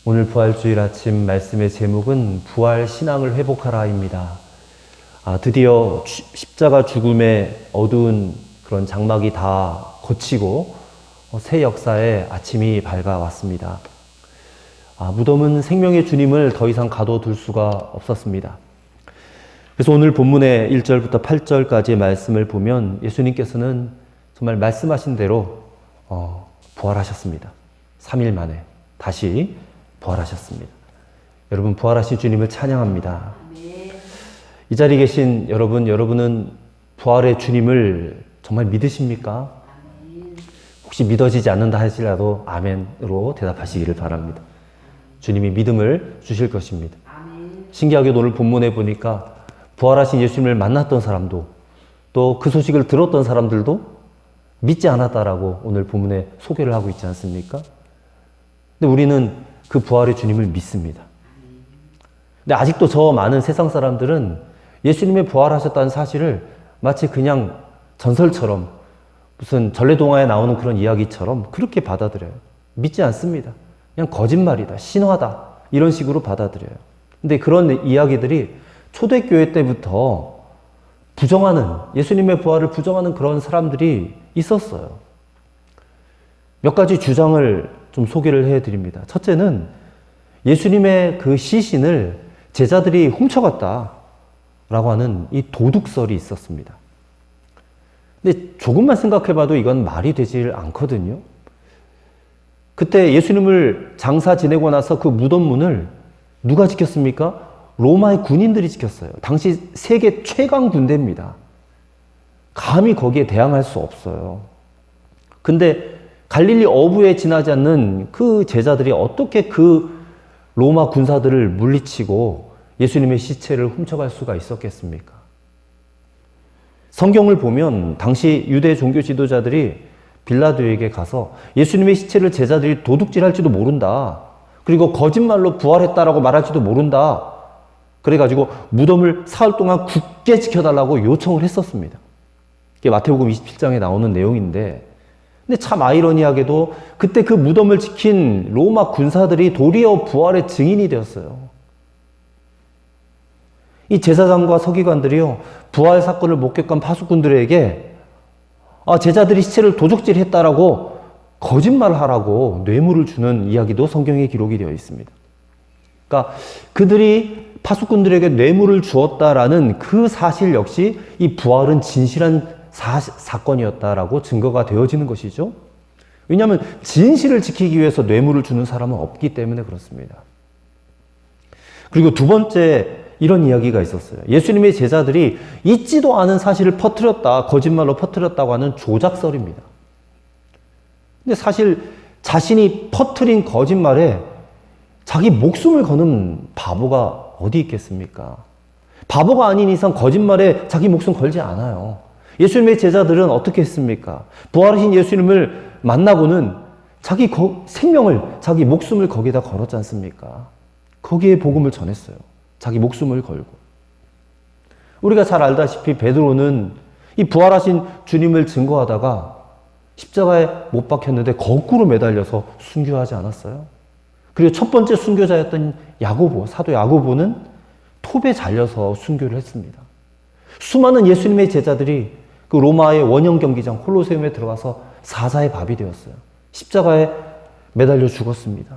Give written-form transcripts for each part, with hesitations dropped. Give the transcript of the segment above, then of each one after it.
오늘 부활주일 아침 말씀의 제목은 부활 신앙을 회복하라입니다. 드디어 십자가 죽음의 어두운 그런 장막이 다 걷히고 새 역사의 아침이 밝아왔습니다. 무덤은 생명의 주님을 더 이상 가둬둘 수가 없었습니다. 그래서 오늘 본문의 1절부터 8절까지의 말씀을 보면 예수님께서는 정말 말씀하신 대로 부활하셨습니다. 3일 만에 다시 부활하셨습니다. 여러분, 부활하신 주님을 찬양합니다. 이 자리에 계신 여러분은 부활의 주님을 정말 믿으십니까? 혹시 믿어지지 않는다 하시라도 아멘으로 대답하시기를 바랍니다. 주님이 믿음을 주실 것입니다. 신기하게도 오늘 본문에 보니까 부활하신 예수님을 만났던 사람도 또 그 소식을 들었던 사람들도 믿지 않았다라고 오늘 본문에 소개를 하고 있지 않습니까? 근데 우리는 그 부활의 주님을 믿습니다. 근데 아직도 저 많은 세상 사람들은 예수님의 부활하셨다는 사실을 마치 그냥 전설처럼 무슨 전래동화에 나오는 그런 이야기처럼 그렇게 받아들여요. 믿지 않습니다. 그냥 거짓말이다, 신화다 이런 식으로 받아들여요. 근데 그런 이야기들이 초대교회 때부터 부정하는, 예수님의 부활을 부정하는 그런 사람들이 있었어요. 몇 가지 주장을 좀 소개를 해드립니다. 첫째는 예수님의 그 시신을 제자들이 훔쳐갔다라고 하는 이 도둑설이 있었습니다. 근데 조금만 생각해봐도 이건 말이 되질 않거든요. 그때 예수님을 장사 지내고 나서 그 무덤 문을 누가 지켰습니까? 로마의 군인들이 지켰어요. 당시 세계 최강 군대입니다. 감히 거기에 대항할 수 없어요. 근데 갈릴리 어부에 지나지 않는 그 제자들이 어떻게 그 로마 군사들을 물리치고 예수님의 시체를 훔쳐갈 수가 있었겠습니까? 성경을 보면 당시 유대 종교 지도자들이 빌라도에게 가서 예수님의 시체를 제자들이 도둑질할지도 모른다. 그리고 거짓말로 부활했다라고 말할지도 모른다. 그래가지고 무덤을 사흘 동안 굳게 지켜달라고 요청을 했었습니다. 이게 마태복음 27장에 나오는 내용인데, 근데 참 아이러니하게도 그때 그 무덤을 지킨 로마 군사들이 도리어 부활의 증인이 되었어요. 이 제사장과 서기관들이요, 부활 사건을 목격한 파수꾼들에게 제자들이 시체를 도둑질했다라고 거짓말하라고 뇌물을 주는 이야기도 성경에 기록이 되어 있습니다. 그러니까 그들이 파수꾼들에게 뇌물을 주었다라는 그 사실 역시 이 부활은 진실한 사건이었다라고 증거가 되어지는 것이죠. 왜냐하면 진실을 지키기 위해서 뇌물을 주는 사람은 없기 때문에 그렇습니다. 그리고 두 번째 이런 이야기가 있었어요. 예수님의 제자들이 있지도 않은 사실을 퍼뜨렸다, 거짓말로 퍼뜨렸다고 하는 조작설입니다. 근데 사실 자신이 퍼뜨린 거짓말에 자기 목숨을 거는 바보가 어디 있겠습니까? 바보가 아닌 이상 거짓말에 자기 목숨 걸지 않아요. 예수님의 제자들은 어떻게 했습니까? 부활하신 예수님을 만나고는 자기 생명을, 자기 목숨을 거기다 걸었지 않습니까? 거기에 복음을 전했어요. 자기 목숨을 걸고. 우리가 잘 알다시피 베드로는 이 부활하신 주님을 증거하다가 십자가에 못 박혔는데 거꾸로 매달려서 순교하지 않았어요? 그리고 첫 번째 순교자였던 야고보, 사도 야고보는 톱에 잘려서 순교를 했습니다. 수많은 예수님의 제자들이 그 로마의 원형 경기장 콜로세움에 들어가서 사자의 밥이 되었어요. 십자가에 매달려 죽었습니다.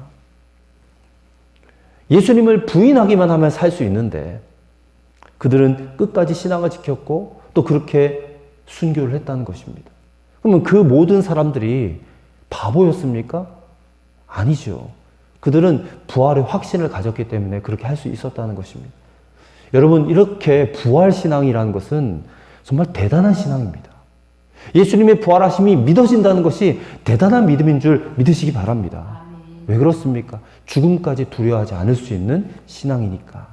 예수님을 부인하기만 하면 살 수 있는데 그들은 끝까지 신앙을 지켰고 또 그렇게 순교를 했다는 것입니다. 그러면 그 모든 사람들이 바보였습니까? 아니죠. 그들은 부활의 확신을 가졌기 때문에 그렇게 할 수 있었다는 것입니다. 여러분, 이렇게 부활신앙이라는 것은 정말 대단한 신앙입니다. 예수님의 부활하심이 믿어진다는 것이 대단한 믿음인 줄 믿으시기 바랍니다. 왜 그렇습니까? 죽음까지 두려워하지 않을 수 있는 신앙이니까.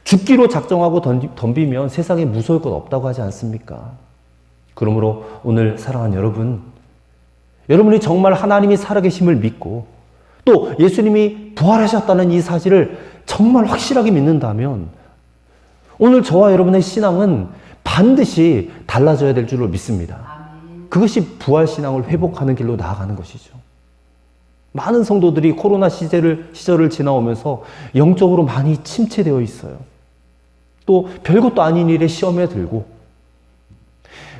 죽기로 작정하고 덤비면 세상에 무서울 것 없다고 하지 않습니까? 그러므로 오늘 사랑하는 여러분, 여러분이 정말 하나님이 살아계심을 믿고 또 예수님이 부활하셨다는 이 사실을 정말 확실하게 믿는다면 오늘 저와 여러분의 신앙은 반드시 달라져야 될 줄로 믿습니다. 그것이 부활신앙을 회복하는 길로 나아가는 것이죠. 많은 성도들이 코로나 시절을 지나오면서 영적으로 많이 침체되어 있어요. 또 별것도 아닌 일에 시험에 들고,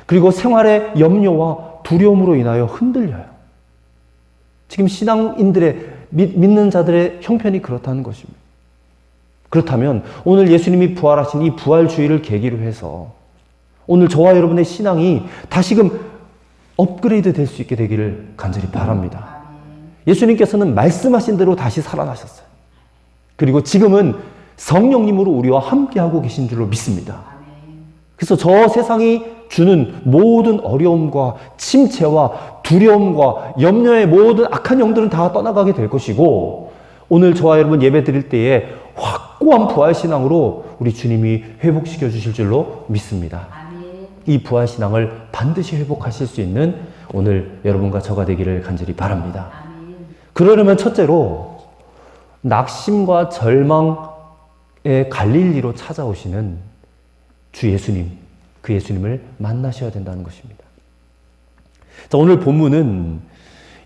그리고 생활의 염려와 두려움으로 인하여 흔들려요. 지금 신앙인들의, 믿는 자들의 형편이 그렇다는 것입니다. 그렇다면 오늘 예수님이 부활하신 이 부활주의를 계기로 해서 오늘 저와 여러분의 신앙이 다시금 업그레이드 될 수 있게 되기를 간절히 바랍니다. 예수님께서는 말씀하신 대로 다시 살아나셨어요. 그리고 지금은 성령님으로 우리와 함께하고 계신 줄로 믿습니다. 그래서 저 세상이 주는 모든 어려움과 침체와 두려움과 염려의 모든 악한 영들은 다 떠나가게 될 것이고, 오늘 저와 여러분 예배 드릴 때에 확고한 부활신앙으로 우리 주님이 회복시켜 주실 줄로 믿습니다. 이 부활신앙을 반드시 회복하실 수 있는 오늘 여러분과 저가 되기를 간절히 바랍니다. 그러려면 첫째로 낙심과 절망의 갈릴리로 찾아오시는 주 예수님, 그 예수님을 만나셔야 된다는 것입니다. 자, 오늘 본문은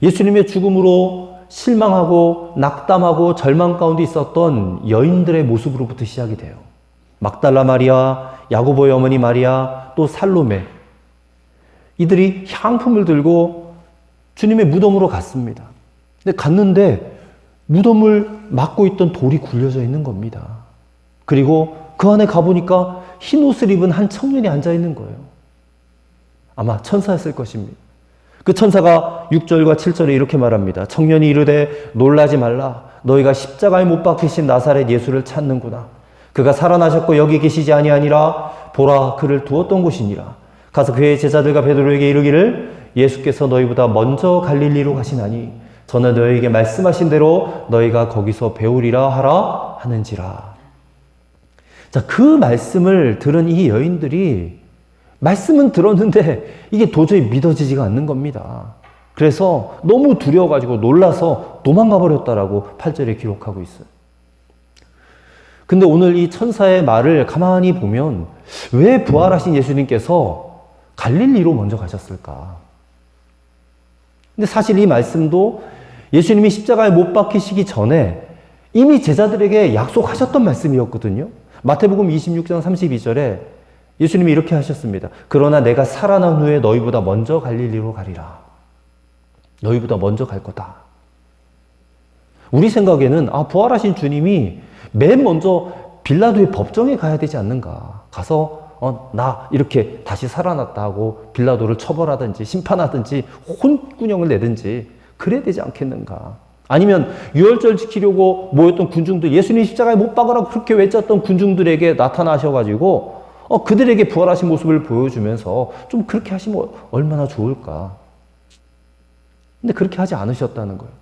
예수님의 죽음으로 실망하고 낙담하고 절망 가운데 있었던 여인들의 모습으로부터 시작이 돼요. 막달라 마리아, 야고보의 어머니 마리아, 또 살로메, 이들이 향품을 들고 주님의 무덤으로 갔습니다. 근데 갔는데 무덤을 막고 있던 돌이 굴려져 있는 겁니다. 그리고 그 안에 가보니까 흰 옷을 입은 한 청년이 앉아 있는 거예요. 아마 천사였을 것입니다. 그 천사가 6절과 7절에 이렇게 말합니다. 청년이 이르되 놀라지 말라. 너희가 십자가에 못 박히신 나사렛 예수를 찾는구나. 그가 살아나셨고 여기 계시지 아니하니라. 보라, 그를 두었던 곳이니라. 가서 그의 제자들과 베드로에게 이르기를 예수께서 너희보다 먼저 갈릴리로 가시나니 저는 너희에게 말씀하신 대로 너희가 거기서 배우리라 하라 하는지라. 자, 그 말씀을 들은 이 여인들이 말씀은 들었는데 이게 도저히 믿어지지가 않는 겁니다. 그래서 너무 두려워가지고 놀라서 도망가 버렸다라고 8절에 기록하고 있어요. 근데 오늘 이 천사의 말을 가만히 보면 왜 부활하신 예수님께서 갈릴리로 먼저 가셨을까? 근데 사실 이 말씀도 예수님이 십자가에 못 박히시기 전에 이미 제자들에게 약속하셨던 말씀이었거든요. 마태복음 26장 32절에 예수님이 이렇게 하셨습니다. 그러나 내가 살아난 후에 너희보다 먼저 갈릴리로 가리라. 너희보다 먼저 갈 거다. 우리 생각에는 부활하신 주님이 맨 먼저 빌라도의 법정에 가야 되지 않는가. 가서 나 이렇게 다시 살아났다 하고 빌라도를 처벌하든지 심판하든지 혼꾸녕을 내든지 그래야 되지 않겠는가. 아니면 유월절 지키려고 모였던 군중들, 예수님 십자가에 못 박으라고 그렇게 외쳤던 군중들에게 나타나셔가지고 그들에게 부활하신 모습을 보여주면서 좀 그렇게 하시면 얼마나 좋을까. 근데 그렇게 하지 않으셨다는 거예요.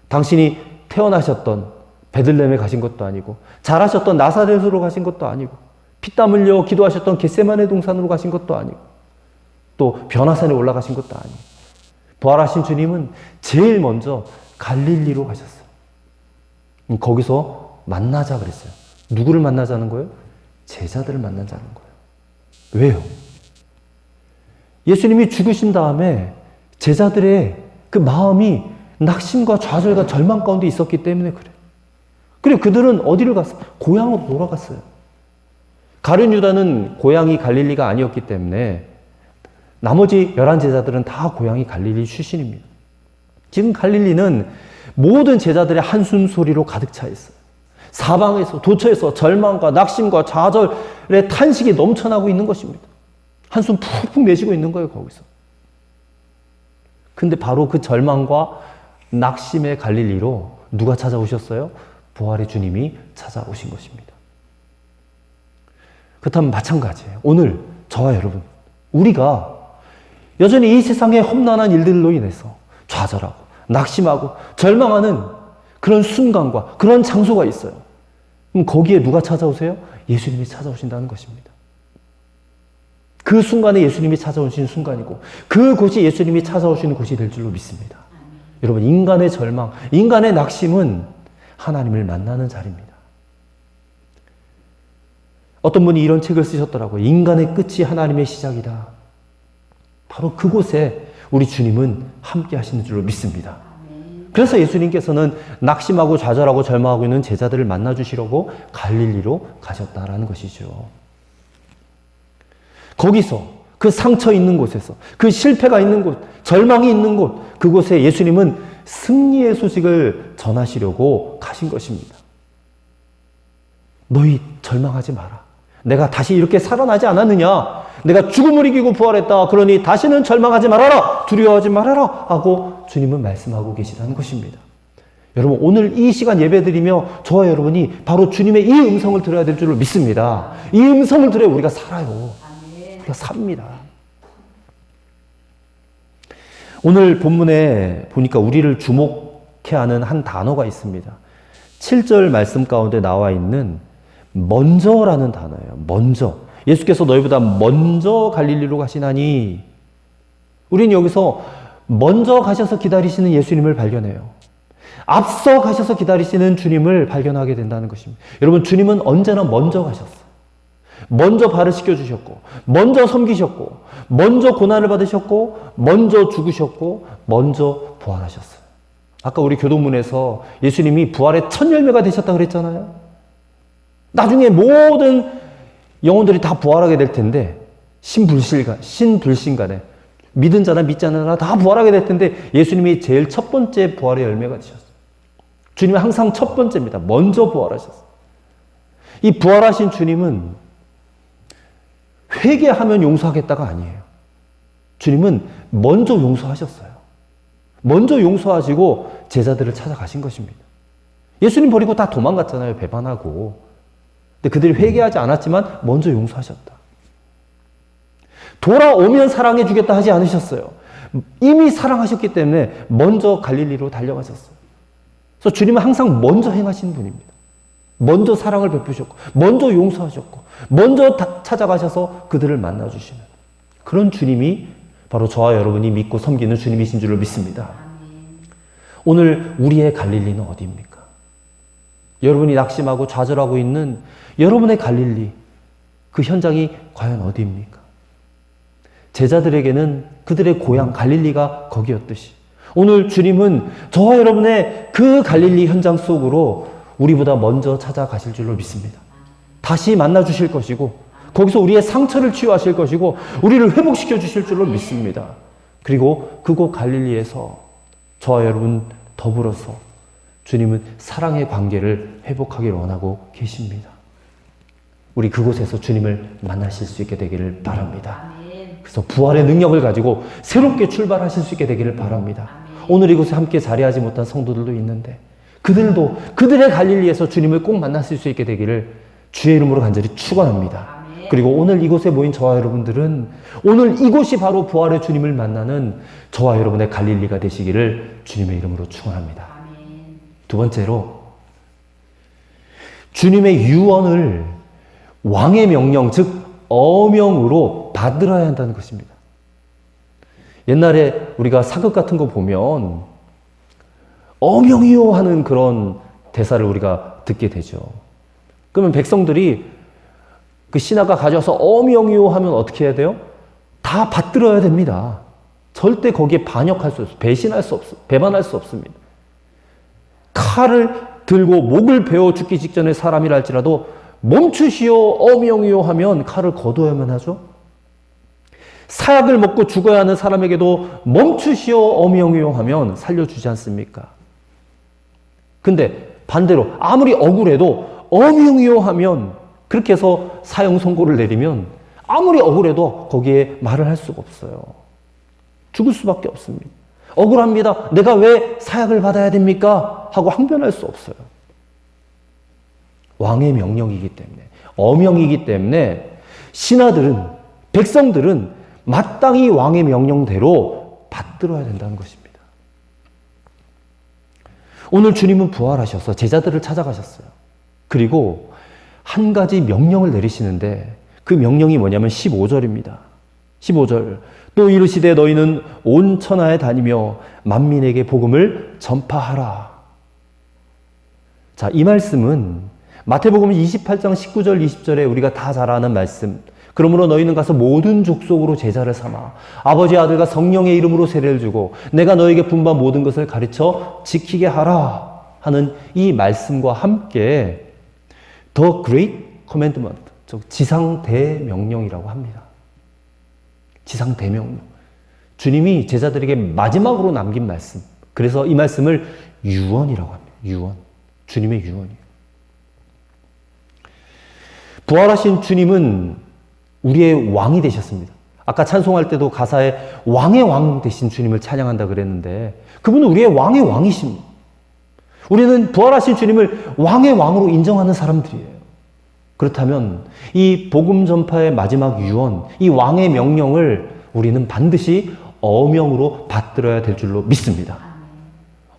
당신이 태어나셨던 베들레헴에 가신 것도 아니고 자라셨던 나사렛으로 가신 것도 아니고 피땀 흘려 기도하셨던 겟세마네 동산으로 가신 것도 아니고 또 변화산에 올라가신 것도 아니고 부활하신 주님은 제일 먼저 갈릴리로 가셨어요. 거기서 만나자 그랬어요. 누구를 만나자는 거예요? 제자들을 만나자는 거예요. 왜요? 예수님이 죽으신 다음에 제자들의 그 마음이 낙심과 좌절과 절망 가운데 있었기 때문에 그래요. 그리고 그들은 어디를 갔어요? 고향으로 돌아갔어요. 가룟 유다는 고향이 갈릴리가 아니었기 때문에 나머지 11제자들은 다 고향이 갈릴리 출신입니다. 지금 갈릴리는 모든 제자들의 한숨 소리로 가득 차 있어요. 사방에서 도처에서 절망과 낙심과 좌절의 탄식이 넘쳐나고 있는 것입니다. 한숨 푹푹 내쉬고 있는 거예요, 거기서. 근데 바로 그 절망과 낙심의 갈릴리로 누가 찾아오셨어요? 부활의 주님이 찾아오신 것입니다. 그렇다면 마찬가지예요. 오늘 저와 여러분, 우리가 여전히 이 세상의 험난한 일들로 인해서 좌절하고 낙심하고 절망하는 그런 순간과 그런 장소가 있어요. 그럼 거기에 누가 찾아오세요? 예수님이 찾아오신다는 것입니다. 그 순간에 예수님이 찾아오시는 순간이고 그곳이 예수님이 찾아오시는 곳이 될 줄로 믿습니다. 여러분, 인간의 절망, 인간의 낙심은 하나님을 만나는 자리입니다. 어떤 분이 이런 책을 쓰셨더라고요. 인간의 끝이 하나님의 시작이다. 바로 그곳에 우리 주님은 함께 하시는 줄로 믿습니다. 그래서 예수님께서는 낙심하고 좌절하고 절망하고 있는 제자들을 만나주시려고 갈릴리로 가셨다라는 것이죠. 거기서 그 상처 있는 곳에서 그 실패가 있는 곳, 절망이 있는 곳, 그곳에 예수님은 승리의 소식을 전하시려고 가신 것입니다. 너희 절망하지 마라. 내가 다시 이렇게 살아나지 않았느냐? 내가 죽음을 이기고 부활했다. 그러니 다시는 절망하지 말아라. 두려워하지 말아라. 하고 주님은 말씀하고 계시다는 것입니다. 여러분, 오늘 이 시간 예배드리며 저와 여러분이 바로 주님의 이 음성을 들어야 될 줄을 믿습니다. 이 음성을 들어야 우리가 살아요. 우리가 삽니다. 오늘 본문에 보니까 우리를 주목해 하는 한 단어가 있습니다. 7절 말씀 가운데 나와 있는 먼저라는 단어예요. 먼저. 예수께서 너희보다 먼저 갈릴리로 가시나니, 우리는 여기서 먼저 가셔서 기다리시는 예수님을 발견해요. 앞서 가셔서 기다리시는 주님을 발견하게 된다는 것입니다. 여러분, 주님은 언제나 먼저 가셨어요. 먼저 발을 씻겨주셨고, 먼저 섬기셨고, 먼저 고난을 받으셨고, 먼저 죽으셨고, 먼저 부활하셨어요. 아까 우리 교도문에서 예수님이 부활의 첫 열매가 되셨다고 그랬잖아요. 나중에 모든 영혼들이 다 부활하게 될 텐데, 신불신간에 믿은 자나 믿지 않는 자나 다 부활하게 될 텐데, 예수님이 제일 첫 번째 부활의 열매가 되셨어요. 주님은 항상 첫 번째입니다. 먼저 부활하셨어요. 이 부활하신 주님은 회개하면 용서하겠다가 아니에요. 주님은 먼저 용서하셨어요. 먼저 용서하시고 제자들을 찾아가신 것입니다. 예수님 버리고 다 도망갔잖아요. 배반하고. 근데 그들이 회개하지 않았지만 먼저 용서하셨다. 돌아오면 사랑해 주겠다 하지 않으셨어요. 이미 사랑하셨기 때문에 먼저 갈릴리로 달려가셨어요. 그래서 주님은 항상 먼저 행하시는 분입니다. 먼저 사랑을 베푸셨고, 먼저 용서하셨고, 먼저 찾아가셔서 그들을 만나주시는 그런 주님이 바로 저와 여러분이 믿고 섬기는 주님이신 줄로 믿습니다. 오늘 우리의 갈릴리는 어디입니까? 여러분이 낙심하고 좌절하고 있는 여러분의 갈릴리, 그 현장이 과연 어디입니까? 제자들에게는 그들의 고향 갈릴리가 거기였듯이 오늘 주님은 저와 여러분의 그 갈릴리 현장 속으로 우리보다 먼저 찾아가실 줄로 믿습니다. 다시 만나 주실 것이고, 거기서 우리의 상처를 치유하실 것이고, 우리를 회복시켜 주실 줄로 믿습니다. 그리고 그곳 갈릴리에서 저와 여러분 더불어서 주님은 사랑의 관계를 회복하기를 원하고 계십니다. 우리 그곳에서 주님을 만나실 수 있게 되기를 바랍니다. 그래서 부활의 능력을 가지고 새롭게 출발하실 수 있게 되기를 바랍니다. 오늘 이곳에 함께 자리하지 못한 성도들도 있는데, 그들도 그들의 갈릴리에서 주님을 꼭 만나실 수 있게 되기를 주의 이름으로 간절히 축원합니다. 그리고 오늘 이곳에 모인 저와 여러분들은 오늘 이곳이 바로 부활의 주님을 만나는 저와 여러분의 갈릴리가 되시기를 주님의 이름으로 축원합니다. 두 번째로, 주님의 유언을 왕의 명령, 즉 어명으로 받들어야 한다는 것입니다. 옛날에 우리가 사극 같은 거 보면 어명이요 하는 그런 대사를 우리가 듣게 되죠. 그러면 백성들이 그 신하가 가져와서 어명이요 하면 어떻게 해야 돼요? 다 받들어야 됩니다. 절대 거기에 반역할 수 없어요. 배신할 수 없어요. 배반할 수 없습니다. 칼을 들고 목을 베어 죽기 직전의 사람이라 할지라도 멈추시오 어명이요 하면 칼을 거두어야만 하죠. 사약을 먹고 죽어야 하는 사람에게도 멈추시오 어명이요 하면 살려주지 않습니까? 근데 반대로 아무리 억울해도 어명이요 하면, 그렇게 해서 사형 선고를 내리면 아무리 억울해도 거기에 말을 할 수가 없어요. 죽을 수밖에 없습니다. 억울합니다. 내가 왜 사약을 받아야 됩니까? 하고 항변할 수 없어요. 왕의 명령이기 때문에, 어명이기 때문에 신하들은, 백성들은 마땅히 왕의 명령대로 받들어야 된다는 것입니다. 오늘 주님은 부활하셔서 제자들을 찾아가셨어요. 그리고 한 가지 명령을 내리시는데, 그 명령이 뭐냐면 15절입니다. 15절. 또 이르시되 너희는 온 천하에 다니며 만민에게 복음을 전파하라. 자, 이 말씀은 마태복음 28장 19절 20절에 우리가 다 잘 아는 말씀, 그러므로 너희는 가서 모든 족속으로 제자를 삼아 아버지 아들과 성령의 이름으로 세례를 주고 내가 너에게 분부한 모든 것을 가르쳐 지키게 하라 하는 이 말씀과 함께 The Great Commandment, 지상 대명령이라고 합니다. 지상 대명령. 주님이 제자들에게 마지막으로 남긴 말씀. 그래서 이 말씀을 유언이라고 합니다. 유언. 주님의 유언이에요. 부활하신 주님은 우리의 왕이 되셨습니다. 아까 찬송할 때도 가사에 왕의 왕 되신 주님을 찬양한다 그랬는데 그분은 우리의 왕의 왕이십니다. 우리는 부활하신 주님을 왕의 왕으로 인정하는 사람들이에요. 그렇다면 이 복음 전파의 마지막 유언, 이 왕의 명령을 우리는 반드시 어명으로 받들어야 될 줄로 믿습니다.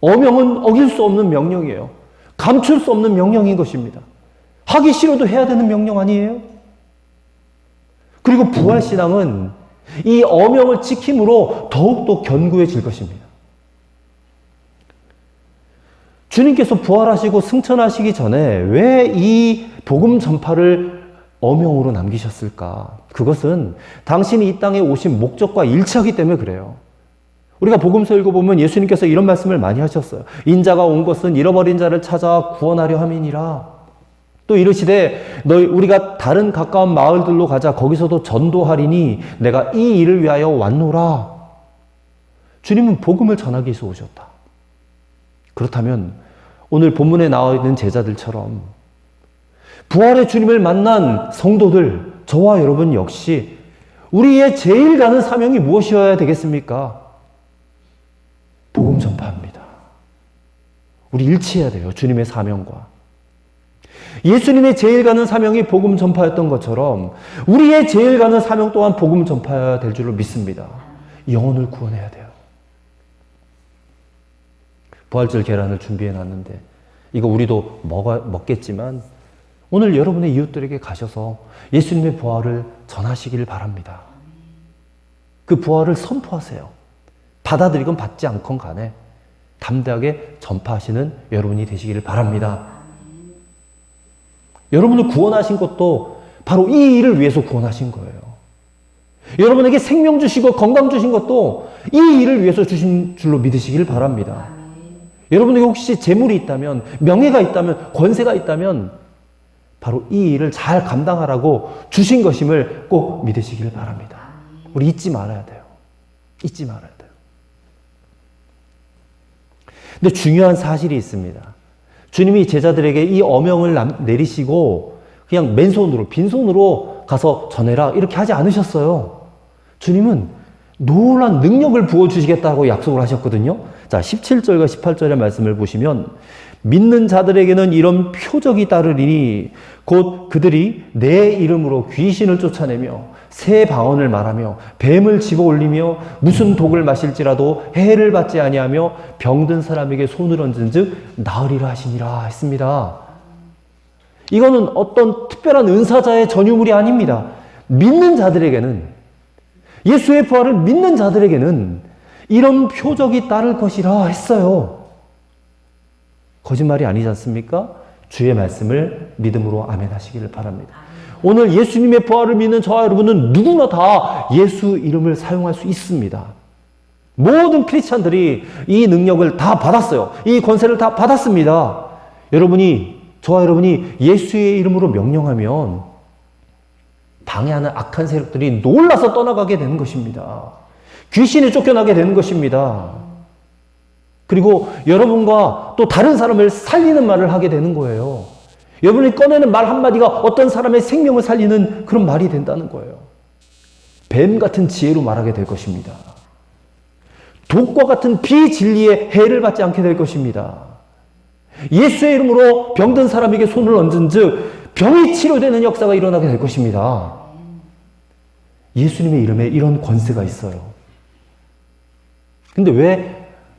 어명은 어길 수 없는 명령이에요. 감출 수 없는 명령인 것입니다. 하기 싫어도 해야 되는 명령 아니에요? 그리고 부활신앙은 이 어명을 지킴으로 더욱더 견고해질 것입니다. 주님께서 부활하시고 승천하시기 전에 왜 이 복음 전파를 어명으로 남기셨을까? 그것은 당신이 이 땅에 오신 목적과 일치하기 때문에 그래요. 우리가 복음서 읽어보면 예수님께서 이런 말씀을 많이 하셨어요. 인자가 온 것은 잃어버린 자를 찾아 구원하려 함이니라. 또 이르시되 우리가 다른 가까운 마을들로 가자. 거기서도 전도하리니 내가 이 일을 위하여 왔노라. 주님은 복음을 전하기 위해서 오셨다. 그렇다면 오늘 본문에 나와 있는 제자들처럼 부활의 주님을 만난 성도들, 저와 여러분 역시 우리의 제일 가는 사명이 무엇이어야 되겠습니까? 복음 전파입니다. 우리 일치해야 돼요. 주님의 사명과. 예수님의 제일 가는 사명이 복음 전파였던 것처럼 우리의 제일 가는 사명 또한 복음 전파여야 될 줄로 믿습니다. 영혼을 구원해야 돼요. 부활절 계란을 준비해 놨는데 이거 우리도 먹겠지만 오늘 여러분의 이웃들에게 가셔서 예수님의 부활을 전하시길 바랍니다. 그 부활을 선포하세요. 받아들이건 받지 않건 간에 담대하게 전파하시는 여러분이 되시기를 바랍니다. 여러분을 구원하신 것도 바로 이 일을 위해서 구원하신 거예요. 여러분에게 생명 주시고 건강 주신 것도 이 일을 위해서 주신 줄로 믿으시길 바랍니다. 여러분에게 혹시 재물이 있다면, 명예가 있다면, 권세가 있다면 바로 이 일을 잘 감당하라고 주신 것임을 꼭 믿으시길 바랍니다. 우리 잊지 말아야 돼요. 잊지 말아야 돼요. 근데 중요한 사실이 있습니다. 주님이 제자들에게 이 어명을 내리시고 그냥 맨손으로, 빈손으로 가서 전해라 이렇게 하지 않으셨어요. 주님은 놀라운 능력을 부어주시겠다고 약속을 하셨거든요. 자, 17절과 18절의 말씀을 보시면 믿는 자들에게는 이런 표적이 따르리니 곧 그들이 내 이름으로 귀신을 쫓아내며 새 방언을 말하며 뱀을 집어올리며 무슨 독을 마실지라도 해를 받지 아니하며 병든 사람에게 손을 얹은 즉 나으리라 하시니라 했습니다. 이거는 어떤 특별한 은사자의 전유물이 아닙니다. 믿는 자들에게는, 예수의 부활을 믿는 자들에게는 이런 표적이 따를 것이라 했어요. 거짓말이 아니지 않습니까? 주의 말씀을 믿음으로 아멘 하시기를 바랍니다. 오늘 예수님의 부활을 믿는 저와 여러분은 누구나 다 예수 이름을 사용할 수 있습니다. 모든 크리스찬들이 이 능력을 다 받았어요. 이 권세를 다 받았습니다. 저와 여러분이 예수의 이름으로 명령하면 방해하는 악한 세력들이 놀라서 떠나가게 되는 것입니다. 귀신이 쫓겨나게 되는 것입니다. 그리고 여러분과 또 다른 사람을 살리는 말을 하게 되는 거예요. 여러분이 꺼내는 말 한마디가 어떤 사람의 생명을 살리는 그런 말이 된다는 거예요. 뱀 같은 지혜로 말하게 될 것입니다. 독과 같은 비진리의 해를 받지 않게 될 것입니다. 예수의 이름으로 병든 사람에게 손을 얹은 즉 병이 치료되는 역사가 일어나게 될 것입니다. 예수님의 이름에 이런 권세가 있어요. 근데 왜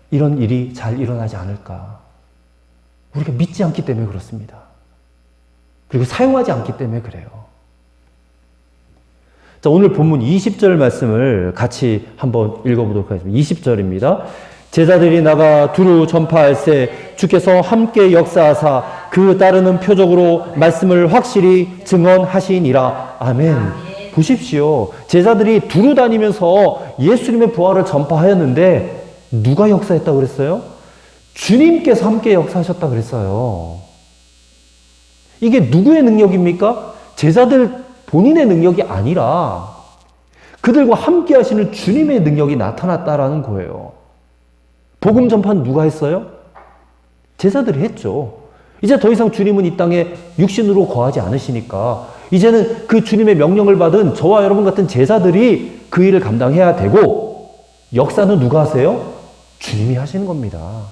이런 일이 잘 일어나지 않을까? 우리가 믿지 않기 때문에 그렇습니다. 그리고 사용하지 않기 때문에 그래요. 자, 오늘 본문 20절 말씀을 같이 한번 읽어보도록 하겠습니다. 20절입니다. 제자들이 나가 두루 전파할세 주께서 함께 역사하사 그 따르는 표적으로 말씀을 확실히 증언하시니라. 아멘. 보십시오. 제자들이 두루 다니면서 예수님의 부활을 전파하였는데 누가 역사했다고 그랬어요? 주님께서 함께 역사하셨다 그랬어요. 이게 누구의 능력입니까? 제자들 본인의 능력이 아니라 그들과 함께 하시는 주님의 능력이 나타났다라는 거예요. 복음 전파는 누가 했어요? 제자들이 했죠. 이제 더 이상 주님은 이 땅에 육신으로 거하지 않으시니까 이제는 그 주님의 명령을 받은 저와 여러분 같은 제자들이 그 일을 감당해야 되고, 역사는 누가 하세요? 주님이 하시는 겁니다.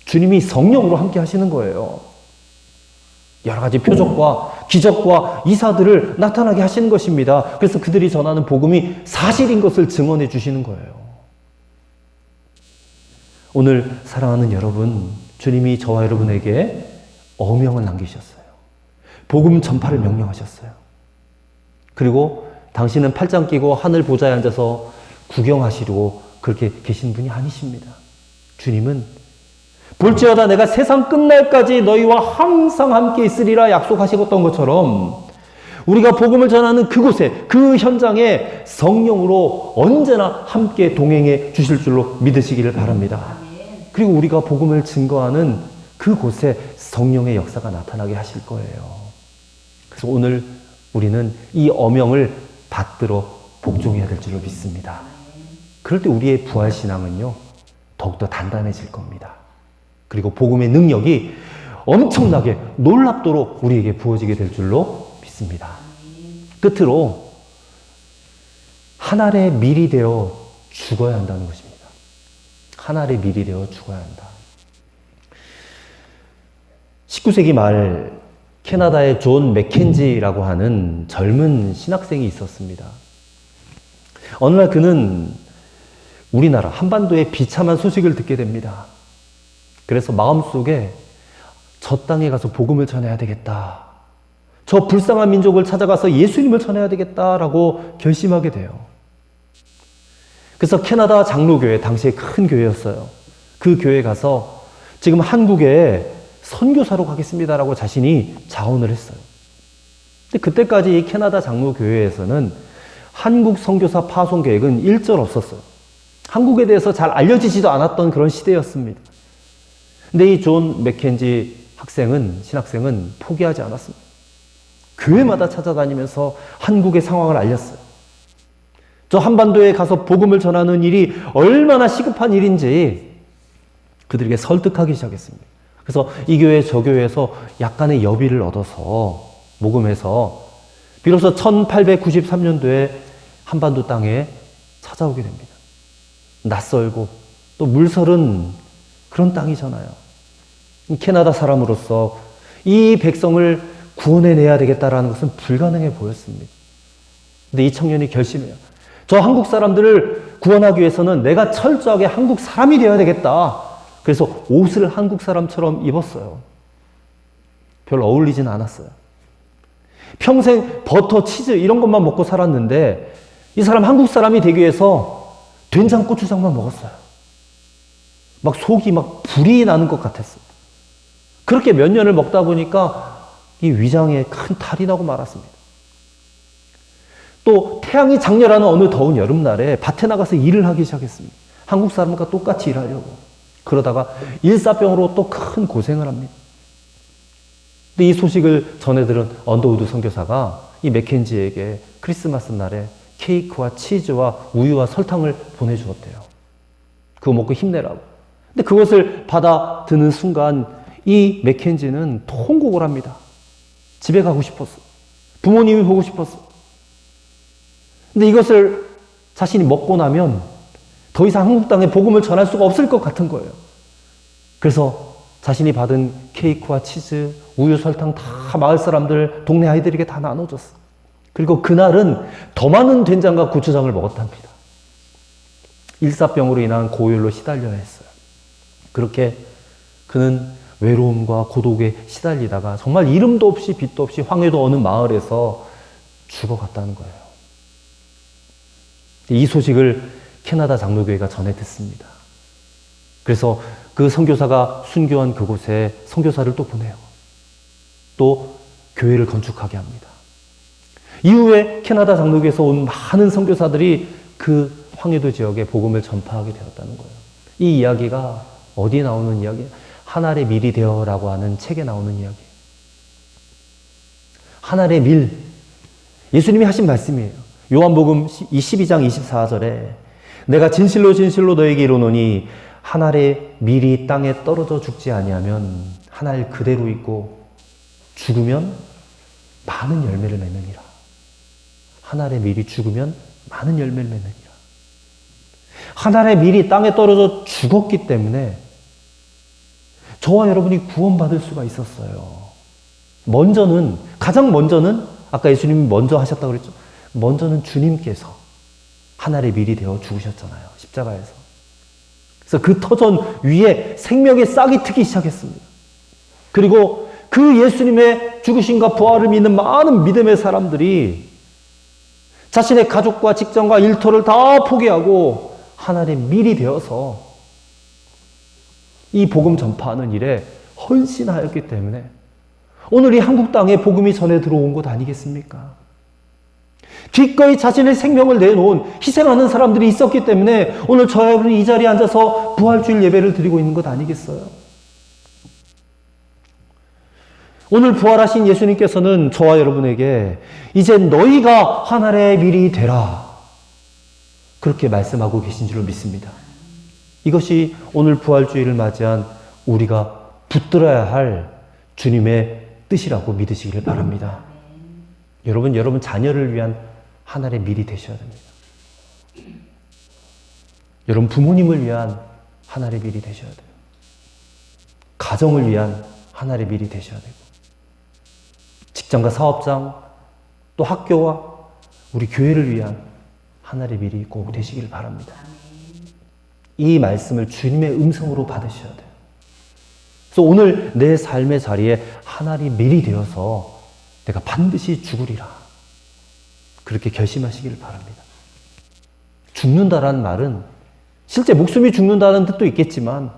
주님이 성령으로 함께 하시는 거예요. 여러 가지 표적과 기적과 이사들을 나타나게 하시는 것입니다. 그래서 그들이 전하는 복음이 사실인 것을 증언해 주시는 거예요. 오늘 사랑하는 여러분, 주님이 저와 여러분에게 어명을 남기셨어요. 복음 전파를 명령하셨어요. 그리고 당신은 팔짱 끼고 하늘 보좌에 앉아서 구경하시려고 그렇게 계신 분이 아니십니다. 주님은 볼지어다 내가 세상 끝날까지 너희와 항상 함께 있으리라 약속하셨던 것처럼 우리가 복음을 전하는 그곳에, 그 현장에 성령으로 언제나 함께 동행해 주실 줄로 믿으시기를 바랍니다. 그리고 우리가 복음을 증거하는 그곳에 성령의 역사가 나타나게 하실 거예요. 그래서 오늘 우리는 이 어명을 받들어 복종해야 될 줄로 믿습니다. 그럴 때 우리의 부활신앙은요, 더욱더 단단해질 겁니다. 그리고 복음의 능력이 엄청나게 놀랍도록 우리에게 부어지게 될 줄로 믿습니다. 끝으로 한 알의 밀이 되어 죽어야 한다는 것입니다. 한 알의 밀이 되어 죽어야 한다. 19세기 말 캐나다의 존 맥켄지라고 하는 젊은 신학생이 있었습니다. 어느 날 그는 우리나라 한반도의 비참한 소식을 듣게 됩니다. 그래서 마음속에 저 땅에 가서 복음을 전해야 되겠다. 저 불쌍한 민족을 찾아가서 예수님을 전해야 되겠다라고 결심하게 돼요. 그래서 캐나다 장로교회, 당시에 큰 교회였어요. 그 교회에 가서 지금 한국에 선교사로 가겠습니다라고 자신이 자언을 했어요. 근데 그때까지 이 캐나다 장로교회에서는 한국 선교사 파송 계획은 일절 없었어요. 한국에 대해서 잘 알려지지도 않았던 그런 시대였습니다. 근데 이 존 맥켄지 신학생은 포기하지 않았습니다. 교회마다 찾아다니면서 한국의 상황을 알렸어요. 저 한반도에 가서 복음을 전하는 일이 얼마나 시급한 일인지 그들에게 설득하기 시작했습니다. 그래서 이 교회 저 교회에서 약간의 여비를 얻어서 모금해서 비로소 1893년도에 한반도 땅에 찾아오게 됩니다. 낯설고 또 물설은 그런 땅이잖아요. 캐나다 사람으로서 이 백성을 구원해내야 되겠다라는 것은 불가능해 보였습니다. 근데 이 청년이 결심해요. 저 한국 사람들을 구원하기 위해서는 내가 철저하게 한국 사람이 되어야 되겠다. 그래서 옷을 한국 사람처럼 입었어요. 별로 어울리진 않았어요. 평생 버터, 치즈 이런 것만 먹고 살았는데 이 사람 한국 사람이 되기 위해서 된장, 고추장만 먹었어요. 막 속이 막 불이 나는 것 같았어요. 그렇게 몇 년을 먹다 보니까 이 위장에 큰 탈이 나고 말았습니다. 또 태양이 장렬하는 어느 더운 여름날에 밭에 나가서 일을 하기 시작했습니다. 한국 사람과 똑같이 일하려고. 그러다가 일사병으로 또 큰 고생을 합니다. 근데 이 소식을 전해 들은 언더우드 선교사가 이 맥켄지에게 크리스마스 날에 케이크와 치즈와 우유와 설탕을 보내주었대요. 그거 먹고 힘내라고. 근데 그것을 받아 드는 순간 이 맥켄지는 통곡을 합니다. 집에 가고 싶었어. 부모님이 보고 싶었어. 근데 이것을 자신이 먹고 나면 더 이상 한국 땅에 복음을 전할 수가 없을 것 같은 거예요. 그래서 자신이 받은 케이크와 치즈, 우유, 설탕 다 마을 사람들, 동네 아이들에게 다 나눠줬어. 그리고 그날은 더 많은 된장과 고추장을 먹었답니다. 일사병으로 인한 고열로 시달려야 했어요. 그렇게 그는 외로움과 고독에 시달리다가 정말 이름도 없이 빛도 없이 황해도 어느 마을에서 죽어갔다는 거예요. 이 소식을 캐나다 장로교회가 전해 듣습니다. 그래서 그 선교사가 순교한 그곳에 선교사를 또 보내요. 또 교회를 건축하게 합니다. 이후에 캐나다 장로교에서 온 많은 선교사들이 그 황해도 지역에 복음을 전파하게 되었다는 거예요. 이 이야기가 어디에 나오는 이야기예요? 한 알의 밀이 되어라고 하는 책에 나오는 이야기예요. 한 알의 밀. 예수님이 하신 말씀이에요. 요한복음 12장 24절에 내가 진실로 진실로 너에게 이르노니 한 알의 밀이 땅에 떨어져 죽지 아니하면 한 알 그대로 있고 죽으면 많은 열매를 맺느니라. 한 알의 밀이 죽으면 많은 열매를 맺느니라. 한 알의 밀이 땅에 떨어져 죽었기 때문에 저와 여러분이 구원받을 수가 있었어요. 가장 먼저는 아까 예수님이 먼저 하셨다고 그랬죠. 먼저는 주님께서 한 알의 밀이 되어 죽으셨잖아요. 십자가에서. 그래서 그 터전 위에 생명의 싹이 트기 시작했습니다. 그리고 그 예수님의 죽으심과 부활을 믿는 많은 믿음의 사람들이 자신의 가족과 직장과 일터를 다 포기하고 한 알의 밀이 되어서 이 복음 전파하는 일에 헌신하였기 때문에 오늘 이 한국 땅에 복음이 전해 들어온 것 아니겠습니까? 기꺼이 자신의 생명을 내놓은 희생하는 사람들이 있었기 때문에 오늘 저와 여러분이 이 자리에 앉아서 부활주일 예배를 드리고 있는 것 아니겠어요? 오늘 부활하신 예수님께서는 저와 여러분에게 이제 너희가 한 알의 밀이 되라 그렇게 말씀하고 계신 줄로 믿습니다. 이것이 오늘 부활주일을 맞이한 우리가 붙들어야 할 주님의 뜻이라고 믿으시기를 바랍니다. 여러분 자녀를 위한 한 알의 밀이 되셔야 됩니다. 여러분 부모님을 위한 한 알의 밀이 되셔야 돼요. 가정을 위한 한 알의 밀이 되셔야 되고 직장과 사업장 또 학교와 우리 교회를 위한 한 알의 밀이 꼭 되시길 바랍니다. 이 말씀을 주님의 음성으로 받으셔야 돼요. 그래서 오늘 내 삶의 자리에 한 알이 밀이 되어서 내가 반드시 죽으리라. 그렇게 결심하시길 바랍니다. 죽는다라는 말은 실제 목숨이 죽는다는 뜻도 있겠지만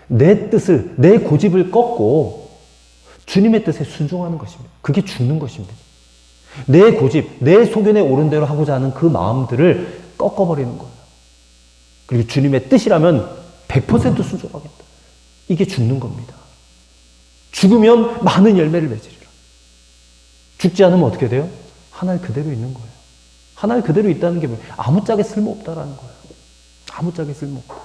내 뜻을, 내 고집을 꺾고 주님의 뜻에 순종하는 것입니다. 그게 죽는 것입니다. 내 고집, 내 소견에 옳은 대로 하고자 하는 그 마음들을 꺾어버리는 거예요. 그리고 주님의 뜻이라면 100% 순종하겠다. 이게 죽는 겁니다. 죽으면 많은 열매를 맺으리라. 죽지 않으면 어떻게 돼요? 한 알 그대로 있는 거예요. 한 알 그대로 있다는 게 뭐예요? 아무짝에 쓸모없다라는 거예요. 아무짝에 쓸모없다.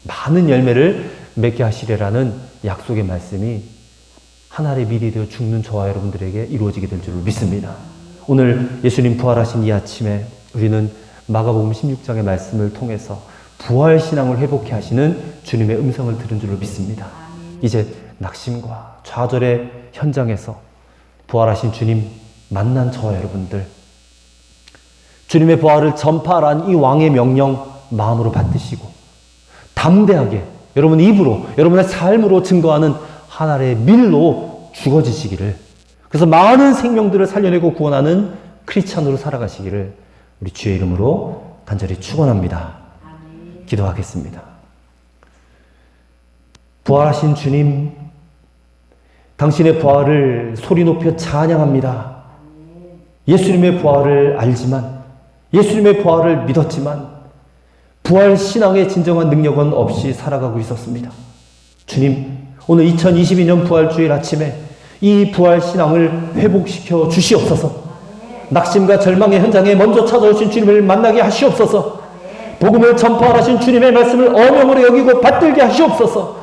많은 열매를 맺게 하시리라는 약속의 말씀이 한 알의 밀이 되어 죽는 저와 여러분들에게 이루어지게 될 줄로 믿습니다. 오늘 예수님 부활하신 이 아침에 우리는 마가복음 16장의 말씀을 통해서 부활신앙을 회복해 하시는 주님의 음성을 들은 줄로 믿습니다. 이제 낙심과 좌절의 현장에서 부활하신 주님 만난 저와 여러분들, 주님의 부활을 전파하라는 이 왕의 명령 마음으로 받드시고 담대하게 여러분 입으로, 여러분의 삶으로 증거하는 한 알의 밀로 죽어지시기를, 그래서 많은 생명들을 살려내고 구원하는 크리스찬으로 살아가시기를 우리 주의 이름으로 간절히 축원합니다. 기도하겠습니다. 부활하신 주님, 당신의 부활을 소리 높여 찬양합니다. 예수님의 부활을 알지만, 예수님의 부활을 믿었지만 부활 신앙의 진정한 능력은 없이 살아가고 있었습니다. 주님, 오늘 2022년 부활주일 아침에 이 부활 신앙을 회복시켜 주시옵소서. 낙심과 절망의 현장에 먼저 찾아오신 주님을 만나게 하시옵소서. 복음을 전파하신 주님의 말씀을 어명으로 여기고 받들게 하시옵소서.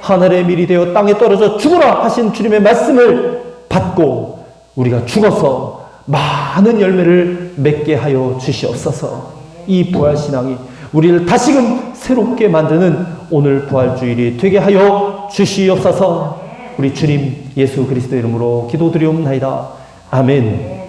하늘의 밀이 되어 땅에 떨어져 죽으라 하신 주님의 말씀을 받고 우리가 죽어서 많은 열매를 맺게 하여 주시옵소서. 이 부활신앙이 우리를 다시금 새롭게 만드는 오늘 부활주일이 되게 하여 주시옵소서. 우리 주님 예수 그리스도 이름으로 기도드리옵나이다. 아멘.